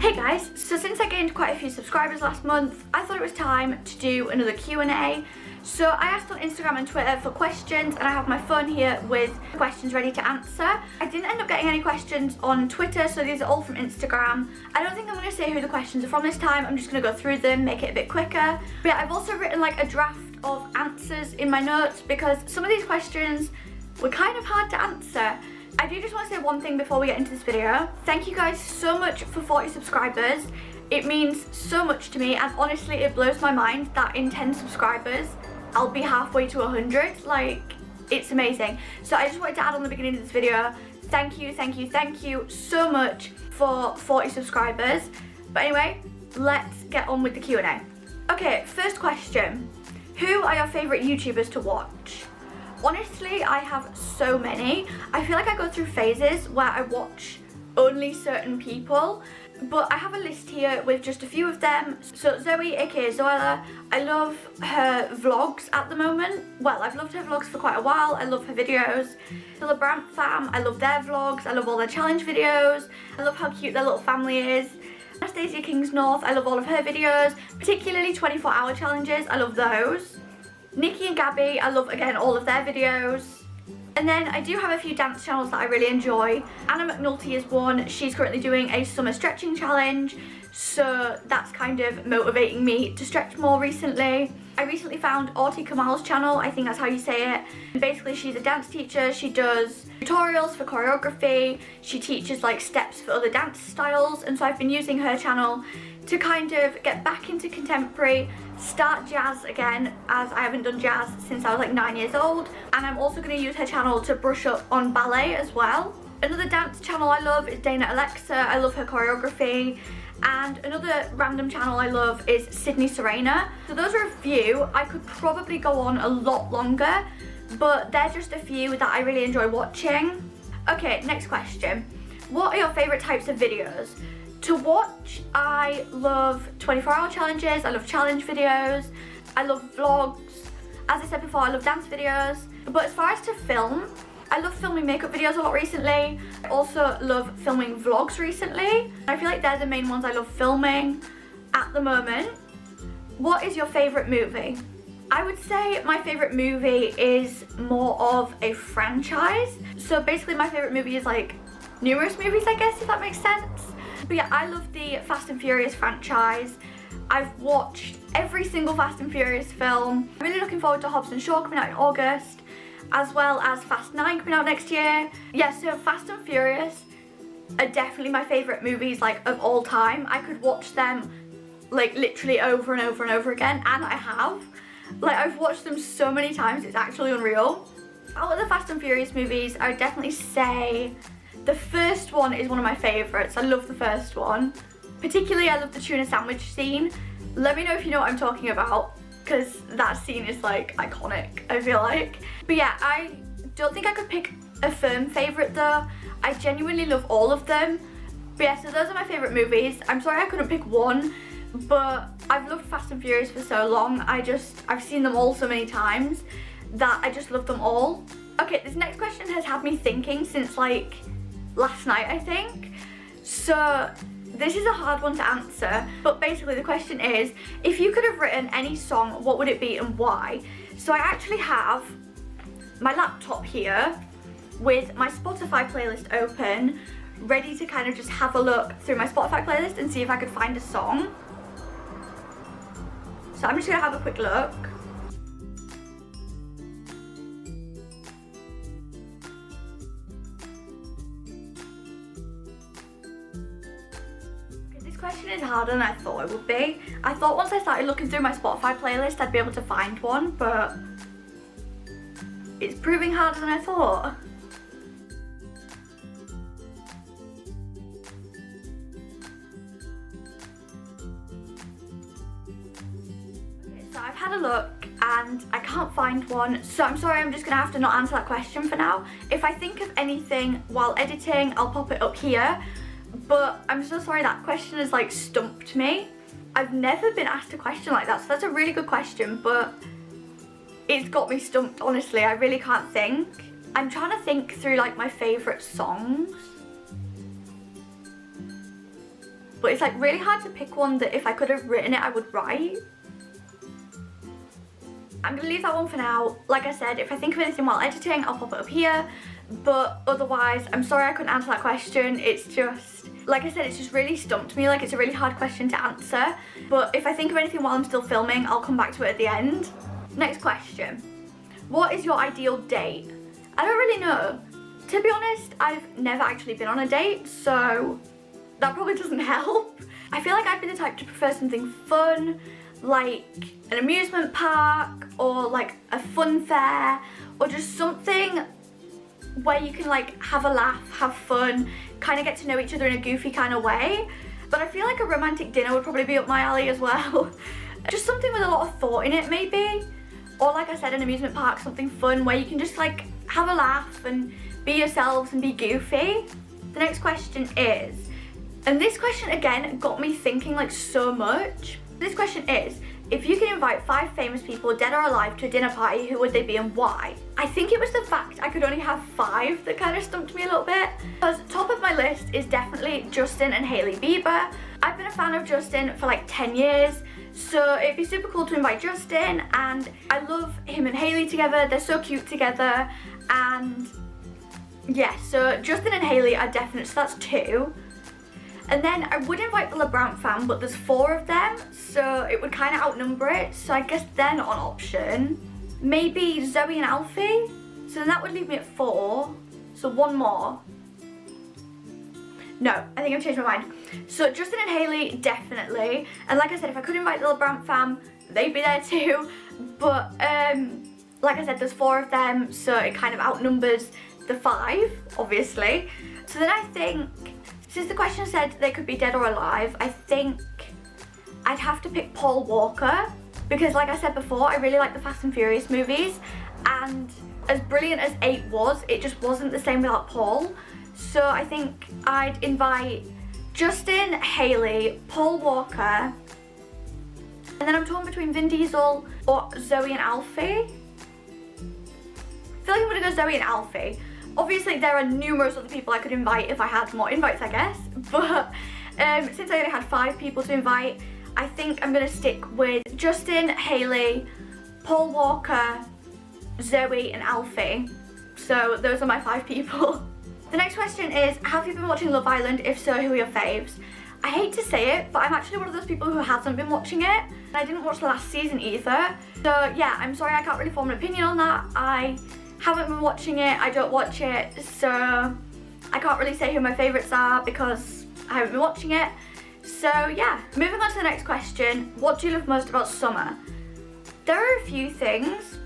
Hey guys, so since I gained quite a few subscribers last month, I thought it was time to do another Q&A. So I asked on Instagram and Twitter for questions, and I have my phone here with questions ready to answer. I didn't end up getting any questions on Twitter, so these are all from Instagram. I don't think I'm going to say who the questions are from this time. I'm just going to go through them, make it a bit quicker. But yeah, I've also written like a draft of answers in my notes because some of these questions were kind of hard to answer. I do just want to say one thing before we get into this video. Thank you guys so much for 40 subscribers. It means so much to me, and honestly it blows my mind that in 10 subscribers I'll be halfway to 100. Like, it's amazing. So I just wanted to add on the beginning of this video, thank you so much for 40 subscribers. But anyway, let's get on with the Q&A. Okay, first question. Who are your favourite YouTubers to watch? Honestly, I have so many. I feel like I go through phases where I watch only certain people, but I have a list here with just a few of them. So Zoe, aka Zoella, I love her vlogs at the moment. Well, I've loved her vlogs for quite a while. I love her videos. The LeBrant fam, I love their vlogs. I love all their challenge videos. I love how cute their little family is. Anastasia Kings North, I love all of her videos, particularly 24-hour challenges. I love those. Nikki and Gabby, I love, again, all of their videos. And then I do have a few dance channels that I really enjoy. Anna McNulty is one. She's currently doing a summer stretching challenge, so that's kind of motivating me to stretch more recently. I recently found Aarti Kamal's channel, I think that's how you say it. And basically she's a dance teacher. She does tutorials for choreography. She teaches like steps for other dance styles, and so I've been using her channel to kind of get back into contemporary, start jazz again, as I haven't done jazz since I was like 9 years old. And I'm also going to use her channel to brush up on ballet as well. Another dance channel I love is Dana Alexa. I love her choreography. And another random channel I love is Sydney Serena. So those are a few. I could probably go on a lot longer, but they're just a few that I really enjoy watching. Okay, next question. What are your favourite types of videos? To watch, I love 24-hour challenges, I love challenge videos, I love vlogs. As I said before, I love dance videos. But as far as to film, I love filming makeup videos a lot recently. I also love filming vlogs recently. I feel like they're the main ones I love filming at the moment. What is your favourite movie? I would say my favourite movie is more of a franchise. So basically my favourite movie is like numerous movies, I guess, if that makes sense. But yeah, I love the Fast and Furious franchise. I've watched every single Fast and Furious film. I'm really looking forward to Hobbs and Shaw coming out in August, as well as Fast 9 coming out next year. Yeah, so Fast and Furious are definitely my favourite movies, like, of all time. I could watch them like literally over and over and over again, and I have. Like, I've watched them so many times, it's actually unreal. Out of the Fast and Furious movies, I would definitely say the first one is one of my favourites. I love the first one. Particularly, I love the tuna sandwich scene. Let me know if you know what I'm talking about, because that scene is like iconic, I feel like. But yeah, I don't think I could pick a firm favourite though. I genuinely love all of them. But yeah, so those are my favourite movies. I'm sorry I couldn't pick one, but I've loved Fast and Furious for so long. I've seen them all so many times that I just love them all. Okay, this next question has had me thinking since like last night, I think. So this is a hard one to answer, but basically the question is, if you could have written any song, what would it be and why? So I actually have my laptop here with my Spotify playlist open, ready to kind of just have a look through my Spotify playlist and see if I could find a song. So I'm just gonna have a quick look. Question is harder than I thought it would be. I thought once I started looking through my Spotify playlist I'd be able to find one, but it's proving harder than I thought. Okay, so I've had a look and I can't find one, so I'm sorry, I'm just gonna have to not answer that question for now. If I think of anything while editing, I'll pop it up here. But I'm so sorry, that question has like stumped me. I've never been asked a question like that, so that's a really good question, but it's got me stumped, honestly. I really can't think. I'm trying to think through like my favourite songs. but it's like really hard to pick one that if I could have written it I would write. I'm gonna leave that one for now. Like I said, if I think of anything while editing, I'll pop it up here. But otherwise, I'm sorry I couldn't answer that question. It's just, like I said, it's just really stumped me. Like, it's a really hard question to answer. But if I think of anything while I'm still filming, I'll come back to it at the end. Next question. What is your ideal date? I don't really know. To be honest, I've never actually been on a date, so that probably doesn't help. I feel like I'd be the type to prefer something fun, like an amusement park or like a fun fair, or just something where you can like have a laugh, have fun, kind of get to know each other in a goofy kind of way. But I feel like a romantic dinner would probably be up my alley as well. Just something with a lot of thought in it maybe. Or like I said, an amusement park, something fun where you can just like have a laugh and be yourselves and be goofy. The next question is, and this question again got me thinking like so much. This question is, if you could invite 5 famous people, dead or alive, to a dinner party, who would they be and why? I think it was the fact I could only have 5 that kind of stumped me a little bit. Because top of my list is definitely Justin and Hailey Bieber. I've been a fan of Justin for like 10 years. So it'd be super cool to invite Justin, and I love him and Hailey together. They're so cute together, and yeah, so Justin and Hailey are definite, so that's 2. And then I would invite the LeBron fam, but there's 4 of them, so it would kind of outnumber it, so I guess they're not an option. Maybe Zoe and Alfie, so then that would leave me at 4, so 1 more. No, I think I've changed my mind. So Justin and Hailey, definitely. And like I said, if I could invite the LeBron fam, they'd be there too. But like I said, there's 4 of them, so it kind of outnumbers the 5, obviously. So then I think, since the question said they could be dead or alive, I think I'd have to pick Paul Walker. Because like I said before, I really like the Fast and Furious movies. And as brilliant as 8 was, it just wasn't the same without Paul. So I think I'd invite Justin, Hailey, Paul Walker, and then I'm torn between Vin Diesel or Zoe and Alfie. I feel like I'm gonna go Zoe and Alfie. Obviously there are numerous other people I could invite if I had more invites, I guess, but since I only had 5 people to invite, I think I'm gonna stick with Justin, Hailey, Paul Walker, Zoe and Alfie. So those are my 5 people. The next question is, have you been watching Love Island? If so, who are your faves? I hate to say it, but I'm actually one of those people who hasn't been watching it. And I didn't watch the last season either. So yeah, I'm sorry I can't really form an opinion on that. I haven't been watching it, I don't watch it, so I can't really say who my favourites are because I haven't been watching it. So yeah, moving on to the next question, what do you love most about summer? There are a few things.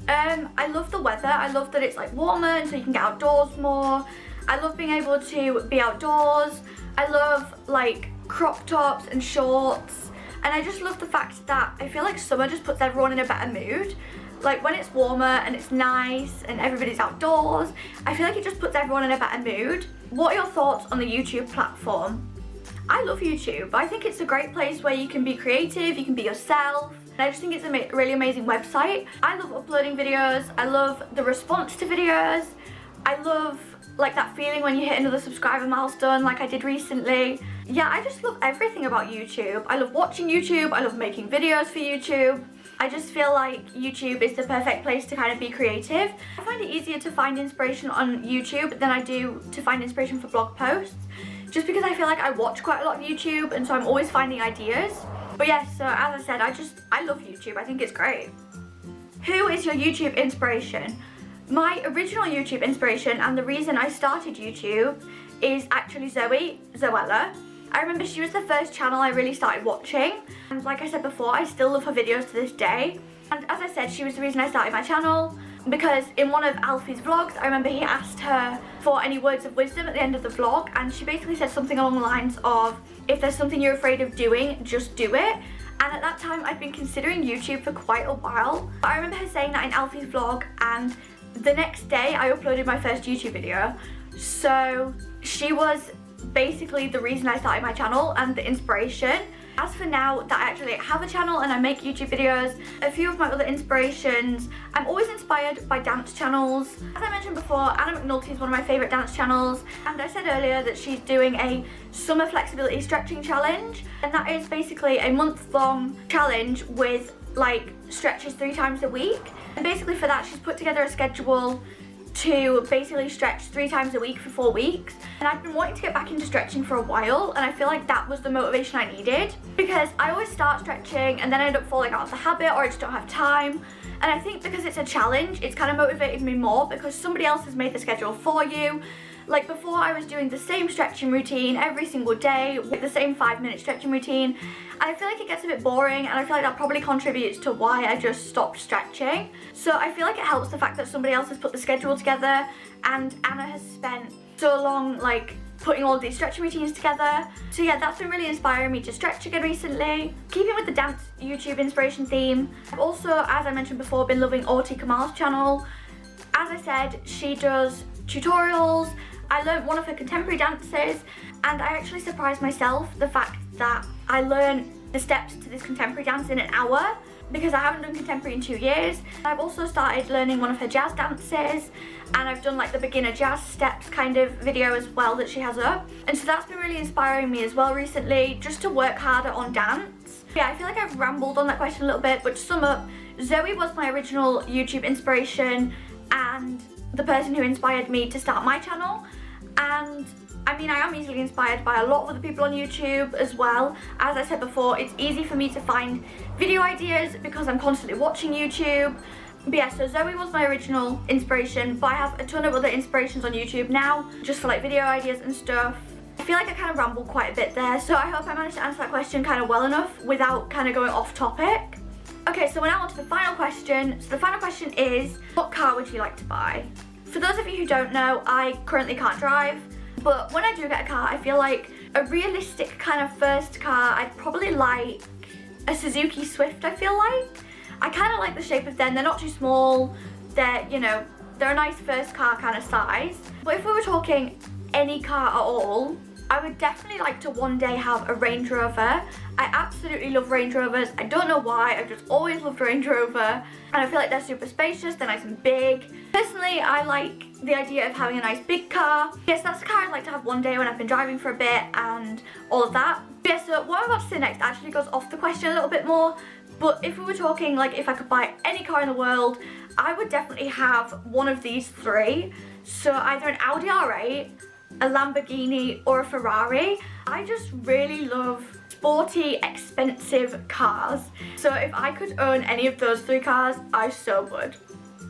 I love the weather. I love that it's like warmer and so you can get outdoors more. I love being able to be outdoors. I love like crop tops and shorts. And I just love the fact that I feel like summer just puts everyone in a better mood. Like when it's warmer and it's nice and everybody's outdoors, I feel like it just puts everyone in a better mood. What are your thoughts on the YouTube platform? I love YouTube. I think it's a great place where you can be creative, you can be yourself. And I just think it's a really amazing website. I love uploading videos. I love the response to videos. I love like that feeling when you hit another subscriber milestone like I did recently. Yeah, I just love everything about YouTube. I love watching YouTube. I love making videos for YouTube. I just feel like YouTube is the perfect place to kind of be creative. I find it easier to find inspiration on YouTube than I do to find inspiration for blog posts. Just because I feel like I watch quite a lot of YouTube and so I'm always finding ideas. But yeah, so as I said, I love YouTube. I think it's great. Who is your YouTube inspiration? My original YouTube inspiration and the reason I started YouTube is actually Zoella. I remember she was the first channel I really started watching. And like I said before, I still love her videos to this day. And as I said, she was the reason I started my channel. Because in one of Alfie's vlogs, I remember he asked her for any words of wisdom at the end of the vlog, and she basically said something along the lines of, if there's something you're afraid of doing, just do it. And at that time, I'd been considering YouTube for quite a while. But I remember her saying that in Alfie's vlog, and the next day I uploaded my first YouTube video. So she was basically the reason I started my channel and the inspiration. As for now that I actually have a channel and I make YouTube videos, a few of my other inspirations, I'm always inspired by dance channels. As I mentioned before, Anna McNulty is one of my favourite dance channels, and I said earlier that she's doing a summer flexibility stretching challenge, and that is basically a month-long challenge with like stretches 3 times a week. And basically for that she's put together a schedule to basically stretch 3 times a week for 4 weeks. And I've been wanting to get back into stretching for a while, and I feel like that was the motivation I needed, because I always start stretching and then I end up falling out of the habit, or I just don't have time. And I think because it's a challenge, it's kind of motivated me more because somebody else has made the schedule for you. Like before, I was doing the same stretching routine every single day with the same 5-minute stretching routine, and I feel like it gets a bit boring, and I feel like that probably contributes to why I just stopped stretching. So I feel like it helps the fact that somebody else has put the schedule together, and Anna has spent so long like putting all of these stretching routines together. So yeah, that's been really inspiring me to stretch again recently. Keeping with the dance YouTube inspiration theme, I've also, as I mentioned before, been loving Orti Kamal's channel. As I said, she does tutorials. I learned one of her contemporary dances, and I actually surprised myself the fact that I learned the steps to this contemporary dance in an hour, because I haven't done contemporary in 2 years. I've also started learning one of her jazz dances, and I've done like the beginner jazz steps kind of video as well that she has up. And so that's been really inspiring me as well recently, just to work harder on dance. Yeah, I feel like I've rambled on that question a little bit, but to sum up, Zoe was my original YouTube inspiration and the person who inspired me to start my channel. And I mean, I am easily inspired by a lot of other people on YouTube as well. As I said before, it's easy for me to find video ideas because I'm constantly watching YouTube. But yeah, so Zoe was my original inspiration, but I have a ton of other inspirations on YouTube now, just for like video ideas and stuff. I feel like I kind of rambled quite a bit there, so I hope I managed to answer that question kind of well enough without kind of going off topic. Okay, so we're now on to the final question. So the final question is, what car would you like to buy? For those of you who don't know, I currently can't drive, but when I do get a car, I feel like a realistic kind of first car, I'd probably like a Suzuki Swift, I feel like. I kind of like the shape of them. They're not too small. They're, you know, they're a nice first car kind of size. But if we were talking any car at all, I would definitely like to one day have a Range Rover. I absolutely love Range Rovers. I don't know why, I've just always loved Range Rover. And I feel like they're super spacious, they're nice and big. Personally, I like the idea of having a nice big car. Yes, that's the car I'd like to have one day when I've been driving for a bit and all of that. Yeah, so what I'm about to say next actually goes off the question a little bit more. But if we were talking like if I could buy any car in the world, I would definitely have one of these 3. So either an Audi R8, a Lamborghini, or a Ferrari. I just really love sporty, expensive cars. So if I could own any of those 3 cars, I so would.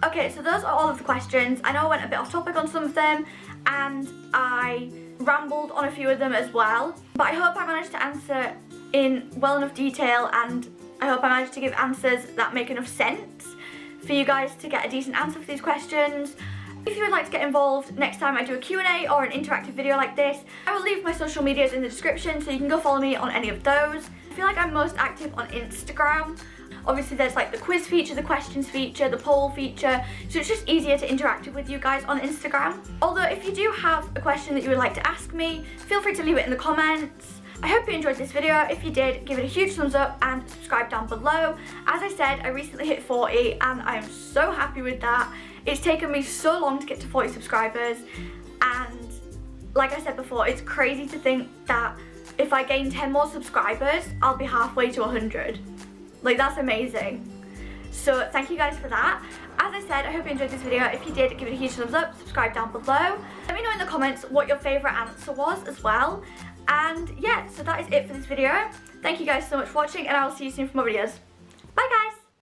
Okay, so those are all of the questions. I know I went a bit off topic on some of them, and I rambled on a few of them as well. But I hope I managed to answer in well enough detail, and I hope I managed to give answers that make enough sense for you guys to get a decent answer for these questions. If you would like to get involved next time I do a Q&A or an interactive video like this, I will leave my social medias in the description so you can go follow me on any of those. I feel like I'm most active on Instagram. Obviously there's like the quiz feature, the questions feature, the poll feature, so it's just easier to interact with you guys on Instagram. Although if you do have a question that you would like to ask me, feel free to leave it in the comments. I hope you enjoyed this video. If you did, give it a huge thumbs up and subscribe down below. As I said, I recently hit 40 and I am so happy with that. It's taken me so long to get to 40 subscribers, and like I said before, it's crazy to think that if I gain 10 more subscribers, I'll be halfway to 100. Like, that's amazing. So thank you guys for that. As I said, I hope you enjoyed this video. If you did, give it a huge thumbs up, subscribe down below. Let me know in the comments what your favourite answer was as well. And yeah, so that is it for this video. Thank you guys so much for watching, and I will see you soon for more videos.